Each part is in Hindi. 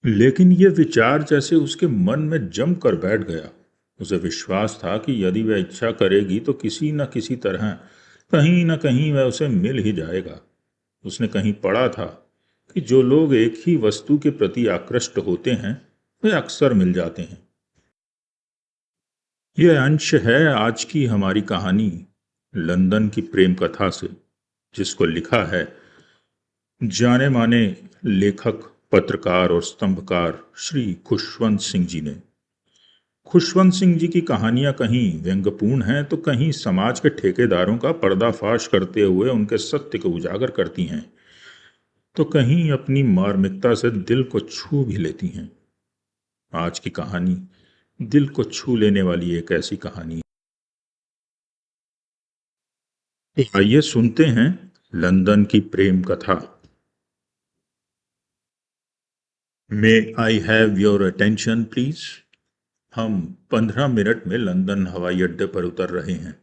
लेकिन ये विचार जैसे उसके मन में जम कर बैठ गया। उसे विश्वास था कि यदि वह इच्छा करेगी तो किसी न किसी तरह कहीं न कहीं वह उसे मिल ही जाएगा। उसने कहीं पढ़ा था कि जो लोग एक ही वस्तु के प्रति आकृष्ट होते हैं वे अक्सर मिल जाते हैं। यह अंश है आज की हमारी कहानी, लंदन की प्रेम कथा से, जिसको लिखा है जाने माने लेखक, पत्रकार और स्तंभकार श्री खुशवंत सिंह जी ने। खुशवंत सिंह जी की कहानियां कहीं व्यंग्यपूर्ण हैं तो कहीं समाज के ठेकेदारों का पर्दाफाश करते हुए उनके सत्य को उजागर करती हैं, तो कहीं अपनी मार्मिकता से दिल को छू भी लेती हैं। आज की कहानी दिल को छू लेने वाली एक ऐसी कहानी है। आइए सुनते हैं लंदन की प्रेम कथा। May I have your attention please. हम 15 मिनट में लंदन हवाई अड्डे पर उतर रहे हैं।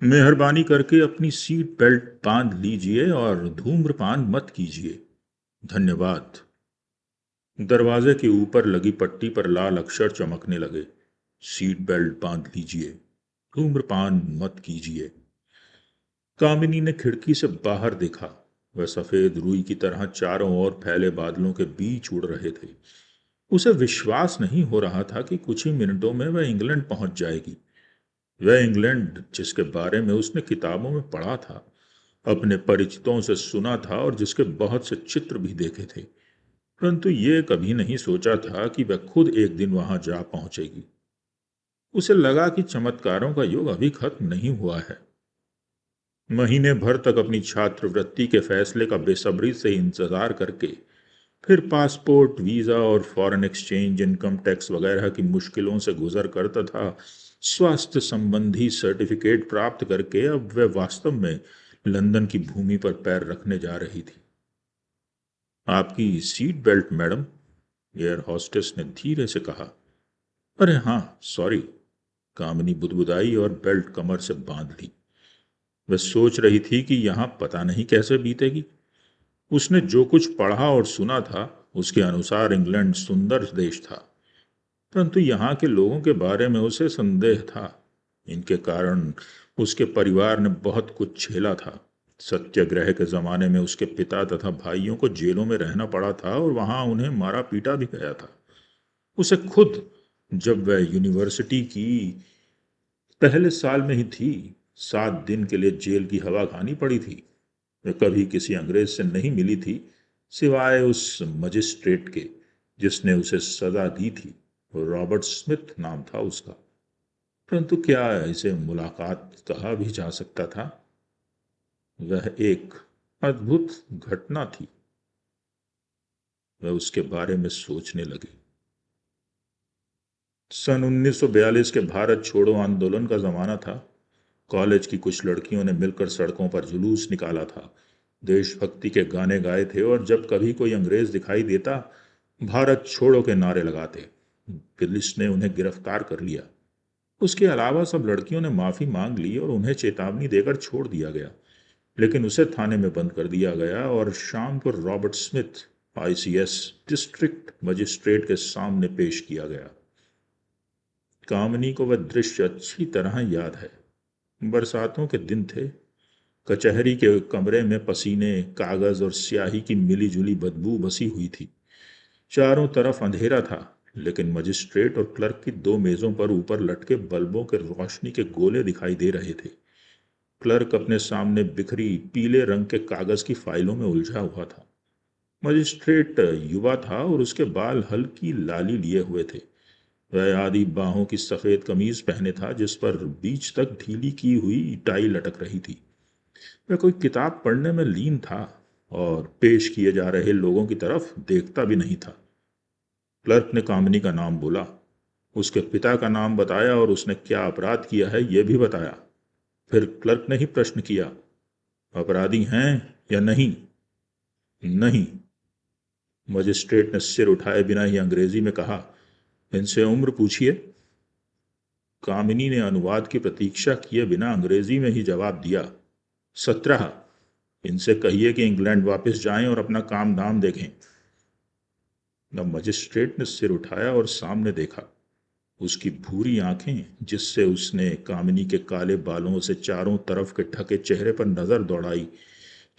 मेहरबानी करके अपनी सीट बेल्ट बांध लीजिए और धूम्रपान मत कीजिए। धन्यवाद। दरवाजे के ऊपर लगी पट्टी पर लाल अक्षर चमकने लगे। सीट बेल्ट बांध लीजिए, धूम्रपान मत कीजिए। कामिनी ने खिड़की से बाहर देखा। वह सफेद रुई की तरह चारों ओर फैले बादलों के बीच उड़ रहे थे। उसे विश्वास नहीं हो रहा था कि कुछ ही मिनटों में वह इंग्लैंड पहुंच जाएगी। वह इंग्लैंड जिसके बारे में उसने किताबों में पढ़ा था, अपने परिचितों से सुना था और जिसके बहुत से चित्र भी देखे थे, परंतु ये कभी नहीं सोचा था कि वह खुद एक दिन वहां जा पहुंचेगी। उसे लगा कि चमत्कारों का युग अभी खत्म नहीं हुआ है। महीने भर तक अपनी छात्रवृत्ति के फैसले का बेसब्री से इंतजार करके, फिर पासपोर्ट, वीजा और फॉरेन एक्सचेंज, इनकम टैक्स वगैरह की मुश्किलों से गुजर कर तथा स्वास्थ्य संबंधी सर्टिफिकेट प्राप्त करके अब वह वास्तव में लंदन की भूमि पर पैर रखने जा रही थी। आपकी seat belt madam, air hostess ने धीरे से कहा। अरे हाँ, सॉरी। कामिनी बुदबुदाई और बेल्ट कमर से बांध ली। वह सोच रही थी कि यहां पता नहीं कैसे बीतेगी। उसने जो कुछ पढ़ा और सुना था उसके अनुसार इंग्लैंड सुंदर देश था, परंतु यहाँ के लोगों के बारे में उसे संदेह था। इनके कारण उसके परिवार ने बहुत कुछ झेला था। सत्याग्रह के जमाने में उसके पिता तथा भाइयों को जेलों में रहना पड़ा था और वहां उन्हें मारा पीटा भी गया था। उसे खुद, जब वह यूनिवर्सिटी की पहले साल में ही थी, 7 दिन के लिए जेल की हवा खानी पड़ी थी। वह कभी किसी अंग्रेज से नहीं मिली थी, सिवाय उस मजिस्ट्रेट के जिसने उसे सजा दी थी। रॉबर्ट स्मिथ नाम था उसका, परंतु क्या इसे मुलाकात कहा भी जा सकता था? वह एक अद्भुत घटना थी। वह उसके बारे में सोचने लगी। सन 1942 के भारत छोड़ो आंदोलन का जमाना था। कॉलेज की कुछ लड़कियों ने मिलकर सड़कों पर जुलूस निकाला था, देशभक्ति के गाने गाए थे और जब कभी कोई अंग्रेज दिखाई देता, भारत छोड़ो के नारे लगाते। पुलिस ने उन्हें गिरफ्तार कर लिया। उसके अलावा सब लड़कियों ने माफी मांग ली और उन्हें चेतावनी देकर छोड़ दिया गया, लेकिन उसे थाने में बंद कर दिया गया और शाम को Robert Smith, ICS district magistrate के सामने पेश किया गया। कामिनी को वह दृश्य अच्छी तरह याद है। बरसातों के दिन थे। कचहरी के कमरे में पसीने, कागज और स्याही की मिलीजुली बदबू बसी हुई थी। चारों तरफ अंधेरा था, लेकिन मजिस्ट्रेट और क्लर्क की दो मेजों पर ऊपर लटके बल्बों के रोशनी के गोले दिखाई दे रहे थे। क्लर्क अपने सामने बिखरी पीले रंग के कागज की फाइलों में उलझा हुआ था। मजिस्ट्रेट युवा था और उसके बाल हल्की लाली लिए हुए थे। वह आधी बाहों की सफेद कमीज पहने था जिस पर बीच तक ढीली की हुई टाई लटक रही थी। वह कोई किताब पढ़ने में लीन था और पेश किए जा रहे लोगों की तरफ देखता भी नहीं था। क्लर्क ने कामिनी का नाम बोला, उसके पिता का नाम बताया और उसने क्या अपराध किया है यह भी बताया। फिर क्लर्क ने ही प्रश्न किया, अपराधी हैं या नहीं? नहीं। मजिस्ट्रेट ने सिर उठाए बिना ही अंग्रेजी में कहा, इनसे उम्र पूछिए। कामिनी ने अनुवाद की प्रतीक्षा किए बिना अंग्रेजी में ही जवाब दिया, 17। इनसे कहिए कि इंग्लैंड वापस जाएं और अपना काम धाम देखें। द मजिस्ट्रेट ने सिर उठाया और सामने देखा। उसकी भूरी आंखें, जिससे उसने कामिनी के काले बालों से चारों तरफ के ढके चेहरे पर नजर दौड़ाई,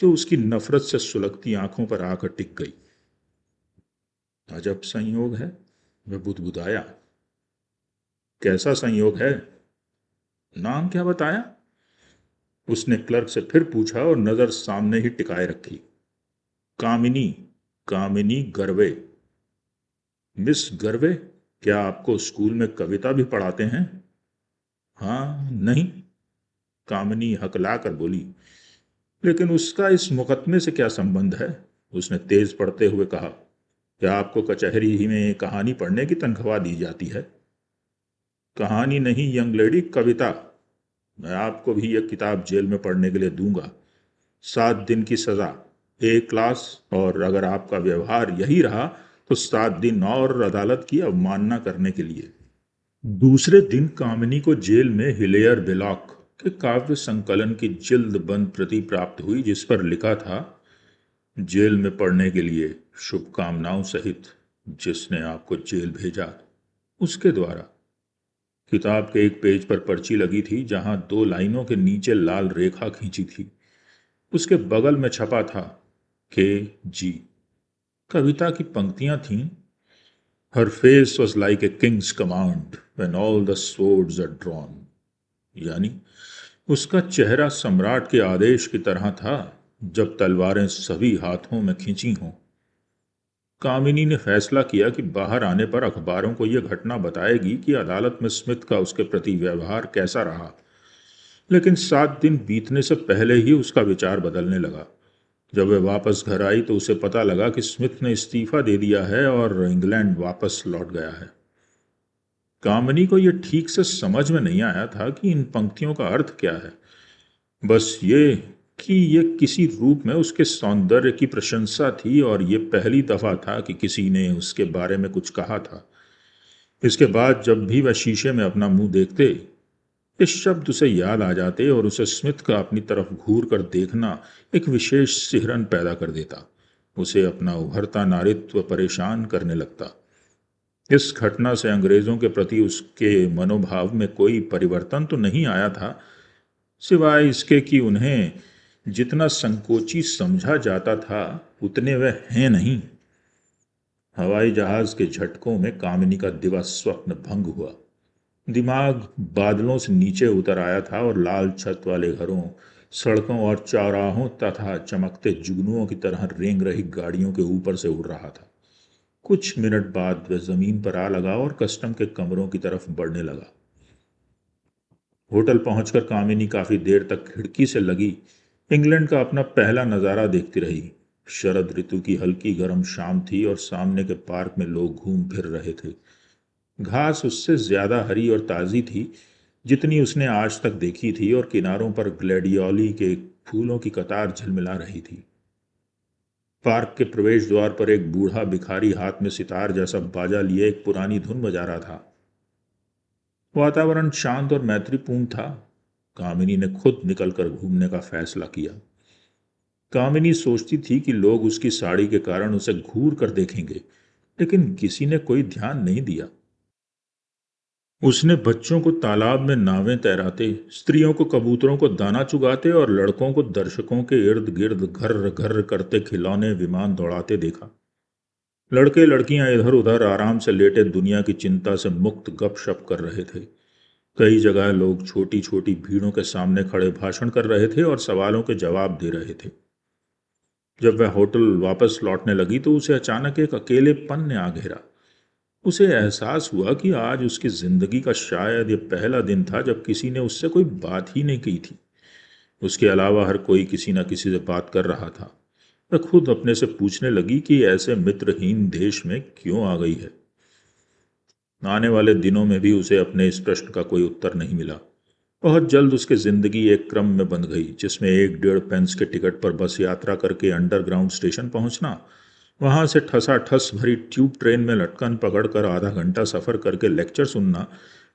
जो उसकी नफरत से सुलगती आंखों पर आकर टिक गई। अजब संयोग है, वह बुदबुदाया। कैसा संयोग है? नाम क्या बताया? उसने क्लर्क से फिर पूछा और नजर सामने ही टिकाए रखी। कामिनी, कामिनी गर्वे। मिस गर्वे, क्या आपको स्कूल में कविता भी पढ़ाते हैं? हाँ नहीं, कामिनी हकला कर बोली। लेकिन उसका इस मुकदमे से क्या संबंध है? उसने तेज पढ़ते हुए कहा। क्या आपको कचहरी ही में कहानी पढ़ने की तनख्वाह दी जाती है? कहानी नहीं यंग लेडी, कविता। मैं आपको भी यह किताब जेल में पढ़ने के लिए दूंगा। 7 दिन की सजा, एक क्लास, और अगर आपका व्यवहार यही रहा तो 7 दिन और अदालत की अवमानना करने के लिए। दूसरे दिन कामिनी को जेल में हिलेयर बेलॉक के काव्य संकलन की जिल्द बंद प्रति प्राप्त हुई, जिस पर लिखा था, जेल में पढ़ने के लिए शुभकामनाओं सहित जिसने आपको जेल भेजा उसके द्वारा। किताब के एक पेज पर पर्ची लगी थी, जहां 2 लाइनों के नीचे लाल रेखा खींची थी। उसके बगल में छपा था के जी। कविता की पंक्तियां थीं। हर face was like a king's command when all the swords are drawn. यानी उसका चेहरा सम्राट के आदेश की तरह था जब तलवारें सभी हाथों में खींची हों। कामिनी ने फैसला किया कि बाहर आने पर अखबारों को यह घटना बताएगी कि अदालत में स्मिथ का उसके प्रति व्यवहार कैसा रहा। लेकिन 7 दिन बीतने से पहले ही उसका विचार बदलने लगा। जब वह वापस घर आई तो उसे पता लगा कि स्मिथ ने इस्तीफा दे दिया है और इंग्लैंड वापस लौट गया है। कामिनी को यह ठीक से समझ में नहीं आया था कि इन पंक्तियों का अर्थ क्या है। बस ये कि ये किसी रूप में उसके सौंदर्य की प्रशंसा थी, और ये पहली दफा था कि किसी ने उसके बारे में कुछ कहा था। इसके बाद जब भी वह शीशे में अपना मुंह देखते, इस शब्द उसे याद आ जाते और उसे स्मिथ का अपनी तरफ घूर कर देखना एक विशेष सिहरन पैदा कर देता। उसे अपना उभरता नारित्व परेशान करने लगता। इस घटना से अंग्रेजों के प्रति उसके मनोभाव में कोई परिवर्तन तो नहीं आया था, सिवाय इसके कि उन्हें जितना संकोची समझा जाता था उतने वह हैं नहीं। हवाई जहाज के झटकों में कामिनी का दिवा स्वप्न भंग हुआ। दिमाग बादलों से नीचे उतर आया था और लाल छत वाले घरों, सड़कों और चौराहों तथा चमकते जुगनुओं की तरह रेंग रही गाड़ियों के ऊपर से उड़ रहा था। कुछ मिनट बाद वह जमीन पर आ लगा और कस्टम के कमरों की तरफ बढ़ने लगा। होटल पहुंचकर कामिनी काफी देर तक खिड़की से लगी इंग्लैंड का अपना पहला नजारा देखती रही। शरद ऋतु की हल्की गर्म शाम थी और सामने के पार्क में लोग घूम फिर रहे थे। घास उससे ज्यादा हरी और ताजी थी जितनी उसने आज तक देखी थी, और किनारों पर ग्लैडियोली के फूलों की कतार झलमिला रही थी। पार्क के प्रवेश द्वार पर एक बूढ़ा भिखारी हाथ में सितार जैसा बाजा लिए एक पुरानी धुन बजा रहा था। वातावरण शांत और मैत्रीपूर्ण था। कामिनी ने खुद निकलकर घूमने का फैसला किया। कामिनी सोचती थी कि लोग उसकी साड़ी के कारण उसे घूर कर देखेंगे, लेकिन किसी ने कोई ध्यान नहीं दिया। उसने बच्चों को तालाब में नावें तैराते, स्त्रियों को कबूतरों को दाना चुगाते और लड़कों को दर्शकों के इर्द गिर्द घर घर करते खिलौने विमान दौड़ाते देखा। लड़के लड़कियां इधर उधर आराम से लेटे दुनिया की चिंता से मुक्त गपशप कर रहे थे। कई जगह लोग छोटी छोटी भीड़ों के सामने खड़े भाषण कर रहे थे और सवालों के जवाब दे रहे थे। जब वह होटल वापस लौटने लगी तो उसे अचानक एक अकेलेपन ने आ घेरा। उसे एहसास हुआ कि आज उसकी जिंदगी का शायद ये पहला दिन था जब किसी ने उससे कोई बात ही नहीं की थी। उसके अलावा हर कोई किसी न किसी से बात कर रहा था। वह खुद अपने से पूछने लगी कि ऐसे मित्रहीन देश में क्यों आ गई है। आने वाले दिनों में भी उसे अपने इस प्रश्न का कोई उत्तर नहीं मिला। बहुत जल्द उसकी जिंदगी एक क्रम में बंध गई, जिसमें 1 डेढ़ पेंस के टिकट पर बस यात्रा करके अंडरग्राउंड स्टेशन पहुंचना, वहां से ठसाठस भरी ट्यूब ट्रेन में लटकन पकड़कर आधा घंटा सफर करके लेक्चर सुनना,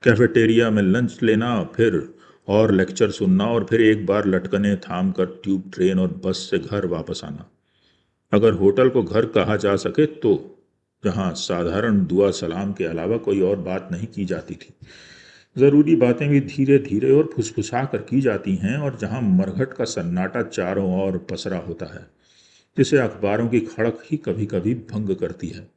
कैफेटेरिया में लंच लेना, फिर और लेक्चर सुनना, और फिर एक बार लटकने थाम कर ट्यूब ट्रेन और बस से घर वापस आना, अगर होटल को घर कहा जा सके तो। जहाँ साधारण दुआ सलाम के अलावा कोई और बात नहीं की जाती थी। ज़रूरी बातें भी धीरे धीरे और फुसफुसा कर की जाती हैं, और जहाँ मरघट का सन्नाटा चारों ओर पसरा होता है, जिसे अखबारों की खड़क ही कभी कभी भंग करती है।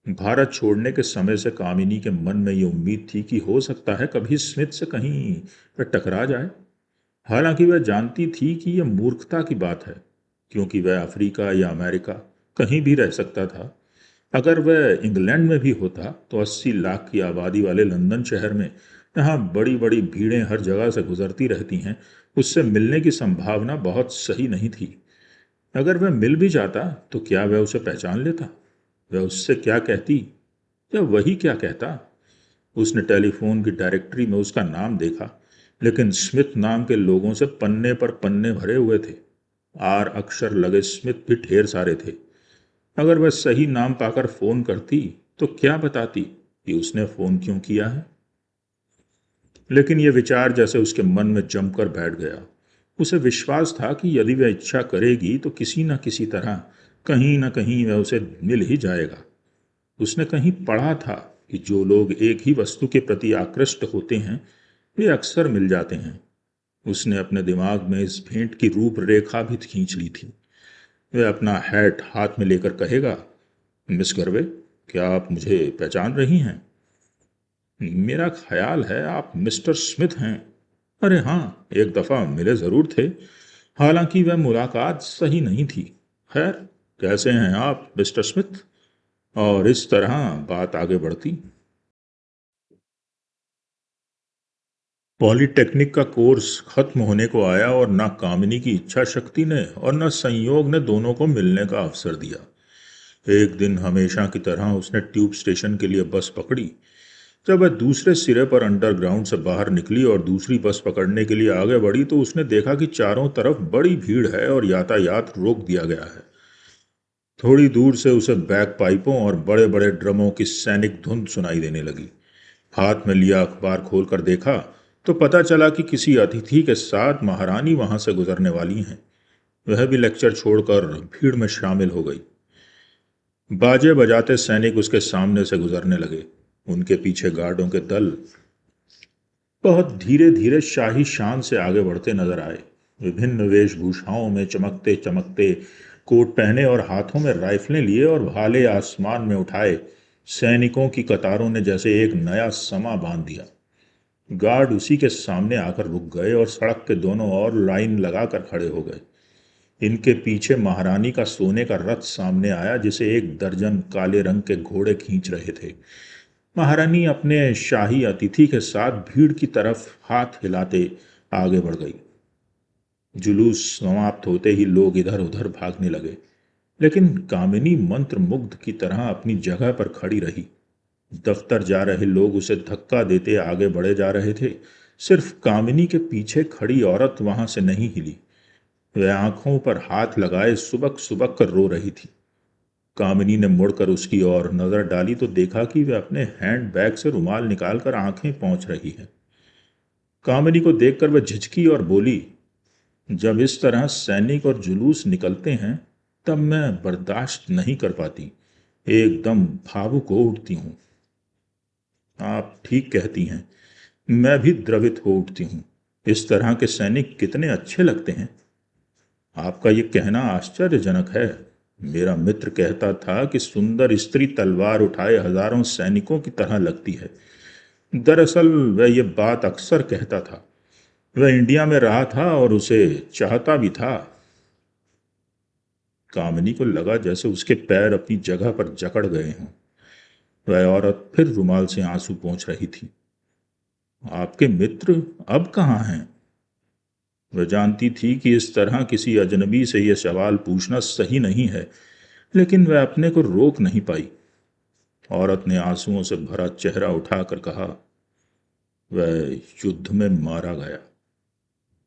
भारत छोड़ने के समय से कामिनी के मन में ये उम्मीद थी कि हो सकता है कभी स्मिथ से कहीं वह टकरा जाए। हालांकि वह जानती थी कि यह मूर्खता की बात है, क्योंकि वह अफ्रीका या अमेरिका कहीं भी रह सकता था। अगर वह इंग्लैंड में भी होता तो 80 लाख की आबादी वाले लंदन शहर में, जहाँ बड़ी बड़ी भीड़ें हर जगह से गुजरती रहती हैं, उससे मिलने की संभावना बहुत सही नहीं थी। अगर वह मिल भी जाता तो क्या वह उसे पहचान लेता? वह उससे क्या कहती या वही क्या कहता? उसने टेलीफोन की डायरेक्टरी में उसका नाम देखा, लेकिन स्मिथ नाम के लोगों से पन्ने पर पन्ने भरे हुए थे। आर अक्षर लगे स्मिथ भी ढेर सारे थे। अगर वह सही नाम पाकर फोन करती तो क्या बताती कि उसने फोन क्यों किया है? लेकिन यह विचार जैसे उसके मन में जमकर बैठ गया। उसे विश्वास था कि यदि वह इच्छा करेगी तो किसी न किसी तरह, कहीं न कहीं वह उसे मिल ही जाएगा। उसने कहीं पढ़ा था कि जो लोग एक ही वस्तु के प्रति आकृष्ट होते हैं वे अक्सर मिल जाते हैं। उसने अपने दिमाग में इस भेंट की रूपरेखा भी खींच ली थी। वह अपना हैट हाथ में लेकर कहेगा, मिस गर्वे, क्या आप मुझे पहचान रही हैं? मेरा ख्याल है आप मिस्टर स्मिथ हैं। अरे हाँ, एक दफ़ा मिले ज़रूर थे। हालांकि वह मुलाकात सही नहीं थी। खैर, कैसे हैं आप मिस्टर स्मिथ? और इस तरह बात आगे बढ़ती। पॉलिटेक्निक का कोर्स खत्म होने को आया और न कामिनी की इच्छा शक्ति ने और न संयोग ने दोनों को मिलने का अवसर दिया। एक दिन हमेशा की तरह उसने ट्यूब स्टेशन के लिए बस पकड़ी। जब वह दूसरे सिरे पर अंडरग्राउंड से बाहर निकली और दूसरी बस पकड़ने के लिए आगे बढ़ी तो उसने देखा कि चारों तरफ बड़ी भीड़ है और यातायात रोक दिया गया है। थोड़ी दूर से उसे बैक पाइपों और बड़े बड़े ड्रमों की सैनिक धुन सुनाई देने लगी। हाथ में लिया अखबार खोलकर देखा तो पता चला कि किसी अतिथि के साथ महारानी वहां से गुजरने वाली हैं। वह भी लेक्चर छोड़कर भीड़ में शामिल हो गई। बाजे बजाते सैनिक उसके सामने से गुजरने लगे। उनके पीछे गार्डों के दल बहुत धीरे धीरे शाही शान से आगे बढ़ते नजर आए। विभिन्न वेशभूषाओं में चमकते चमकते कोट पहने और हाथों में राइफलें लिए और भाले आसमान में उठाए सैनिकों की कतारों ने जैसे एक नया समा बांध दिया। गार्ड उसी के सामने आकर रुक गए और सड़क के दोनों ओर लाइन लगाकर खड़े हो गए। इनके पीछे महारानी का सोने का रथ सामने आया, जिसे एक दर्जन काले रंग के घोड़े खींच रहे थे। महारानी अपने शाही अतिथि के साथ भीड़ की तरफ हाथ हिलाते आगे बढ़ गई। जुलूस समाप्त होते ही लोग इधर उधर भागने लगे, लेकिन कामिनी मंत्र मुग्ध की तरह अपनी जगह पर खड़ी रही। दफ्तर जा रहे लोग उसे धक्का देते आगे बढ़े जा रहे थे। सिर्फ कामिनी के पीछे खड़ी औरत वहां से नहीं हिली। वह आंखों पर हाथ लगाए सुबक सुबक कर रो रही थी। कामिनी ने मुड़कर उसकी ओर नजर डाली तो देखा कि वह अपने हैंड बैग से रुमाल निकालकर आंखें पोंछ रही है। कामिनी को देखकर वह झिझकी और बोली, जब इस तरह सैनिक और जुलूस निकलते हैं तब मैं बर्दाश्त नहीं कर पाती, एकदम भावुक हो उठती हूँ। आप ठीक कहती हैं, मैं भी द्रवित हो उठती हूँ। इस तरह के सैनिक कितने अच्छे लगते हैं। आपका ये कहना आश्चर्यजनक है। मेरा मित्र कहता था कि सुंदर स्त्री तलवार उठाए हजारों सैनिकों की तरह लगती है। दरअसल वह ये बात अक्सर कहता था। वह इंडिया में रहा था और उसे चाहता भी था। कामिनी को लगा जैसे उसके पैर अपनी जगह पर जकड़ गए हों। वह औरत फिर रुमाल से आंसू पोंछ रही थी। आपके मित्र अब कहाँ हैं? वह जानती थी कि इस तरह किसी अजनबी से यह सवाल पूछना सही नहीं है, लेकिन वह अपने को रोक नहीं पाई। औरत ने आंसुओं से भरा चेहरा उठाकर कहा, वह युद्ध में मारा गया।